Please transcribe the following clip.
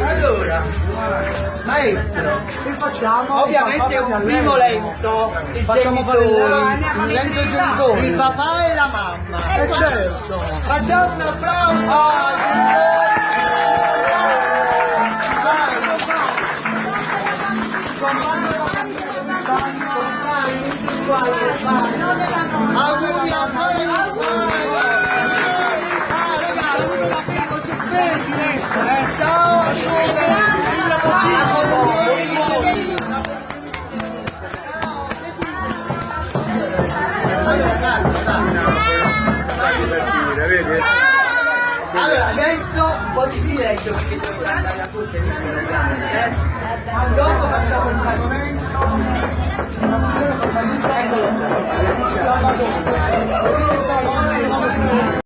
Allora, maestro, che facciamo? Ovviamente un primo lento, facciamo fare un lento genitori, il papà e la mamma. Certo, facciamo un applauso! Auguri a ciao! Allora adesso un po' di silenzio perché devo andare alla corsa e ma dopo facciamo il pagamento. Eccolo.